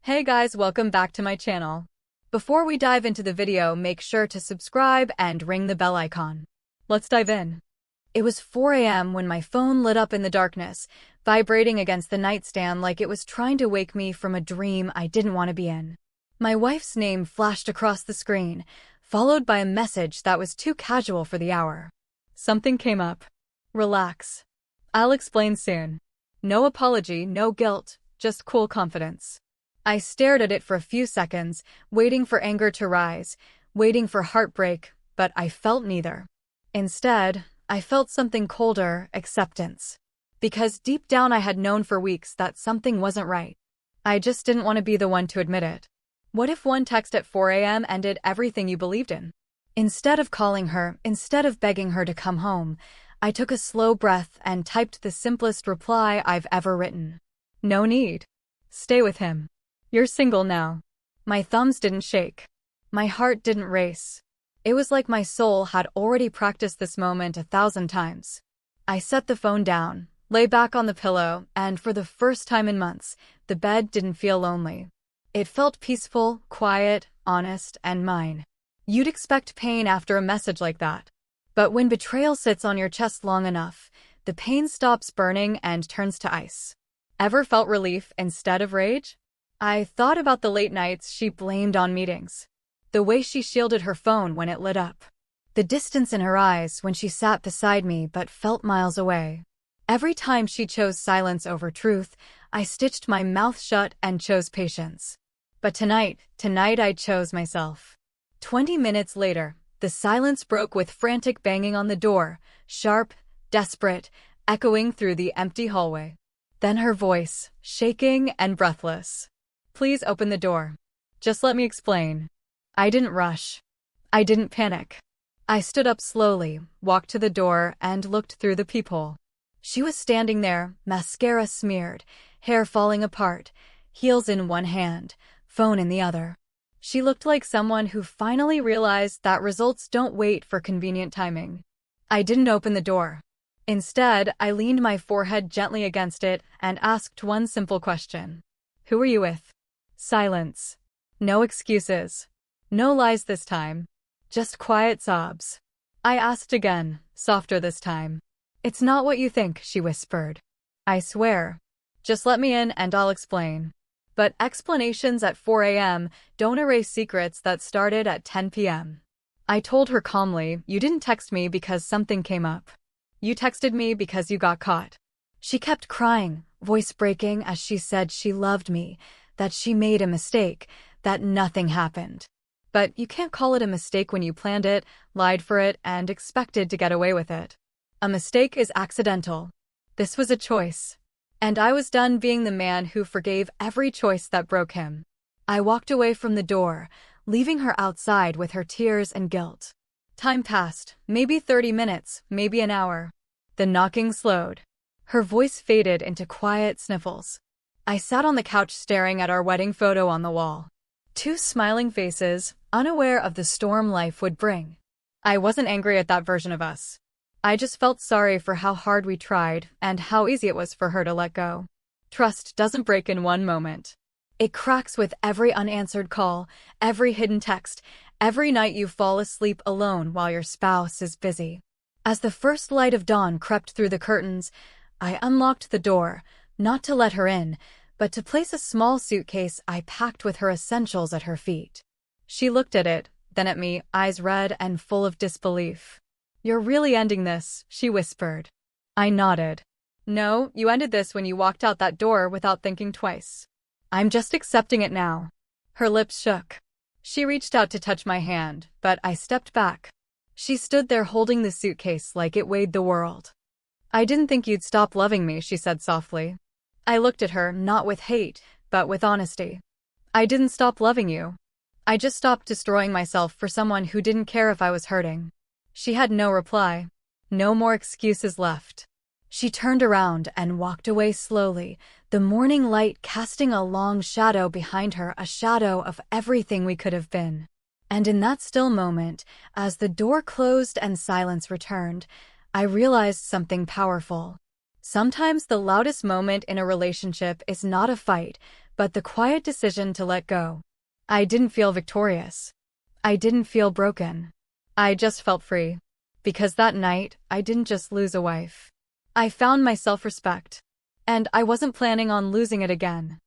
Hey guys, welcome back to my channel. Before we dive into the video, make sure to subscribe and ring the bell icon. Let's dive in. It was 4 a.m. when my phone lit up in the darkness, vibrating against the nightstand like it was trying to wake me from a dream I didn't want to be in. My wife's name flashed across the screen, followed by a message that was too casual for the hour. Something came up. Relax. I'll explain soon. No apology, no guilt, just cool confidence. I stared at it for a few seconds, waiting for anger to rise, waiting for heartbreak, but I felt neither. Instead, I felt something colder, acceptance. Because deep down I had known for weeks that something wasn't right. I just didn't want to be the one to admit it. What if one text at 4 a.m. ended everything you believed in? Instead of calling her, instead of begging her to come home, I took a slow breath and typed the simplest reply I've ever written. No need. Stay with him. You're single now. My thumbs didn't shake. My heart didn't race. It was like my soul had already practiced this moment 1,000 times. I set the phone down, lay back on the pillow, and for the first time in months, the bed didn't feel lonely. It felt peaceful, quiet, honest, and mine. You'd expect pain after a message like that. But when betrayal sits on your chest long enough, the pain stops burning and turns to ice. Ever felt relief instead of rage? I thought about the late nights she blamed on meetings. The way she shielded her phone when it lit up. The distance in her eyes when she sat beside me but felt miles away. Every time she chose silence over truth, I stitched my mouth shut and chose patience. But tonight I chose myself. 20 minutes later, the silence broke with frantic banging on the door, sharp, desperate, echoing through the empty hallway. Then her voice, shaking and breathless. Please open the door. Just let me explain. I didn't rush. I didn't panic. I stood up slowly, walked to the door, and looked through the peephole. She was standing there, mascara smeared, hair falling apart, heels in one hand, phone in the other. She looked like someone who finally realized that results don't wait for convenient timing. I didn't open the door. Instead, I leaned my forehead gently against it and asked one simple question. Who are you with? Silence. No excuses. No lies this time. Just quiet sobs. I asked again, softer this time. It's not what you think, she whispered. I swear. Just let me in and I'll explain. But explanations at 4 a.m. don't erase secrets that started at 10 p.m. I told her calmly, you didn't text me because something came up. You texted me because you got caught. She kept crying, voice breaking as she said she loved me, that she made a mistake, that nothing happened. But you can't call it a mistake when you planned it, lied for it, and expected to get away with it. A mistake is accidental. This was a choice. And I was done being the man who forgave every choice that broke him. I walked away from the door, leaving her outside with her tears and guilt. Time passed, maybe 30 minutes, maybe an hour. The knocking slowed. Her voice faded into quiet sniffles. I sat on the couch staring at our wedding photo on the wall. Two smiling faces, unaware of the storm life would bring. I wasn't angry at that version of us. I just felt sorry for how hard we tried and how easy it was for her to let go. Trust doesn't break in one moment. It cracks with every unanswered call, every hidden text, every night you fall asleep alone while your spouse is busy. As the first light of dawn crept through the curtains, I unlocked the door, not to let her in, but to place a small suitcase I packed with her essentials at her feet. She looked at it, then at me, eyes red and full of disbelief. You're really ending this, she whispered. I nodded. No, you ended this when you walked out that door without thinking twice. I'm just accepting it now. Her lips shook. She reached out to touch my hand, but I stepped back. She stood there holding the suitcase like it weighed the world. I didn't think you'd stop loving me, she said softly. I looked at her, not with hate, but with honesty. I didn't stop loving you. I just stopped destroying myself for someone who didn't care if I was hurting. She had no reply. No more excuses left. She turned around and walked away slowly, the morning light casting a long shadow behind her, a shadow of everything we could have been. And in that still moment, as the door closed and silence returned, I realized something powerful. Sometimes the loudest moment in a relationship is not a fight, but the quiet decision to let go. I didn't feel victorious. I didn't feel broken. I just felt free. Because that night, I didn't just lose a wife. I found my self-respect. And I wasn't planning on losing it again.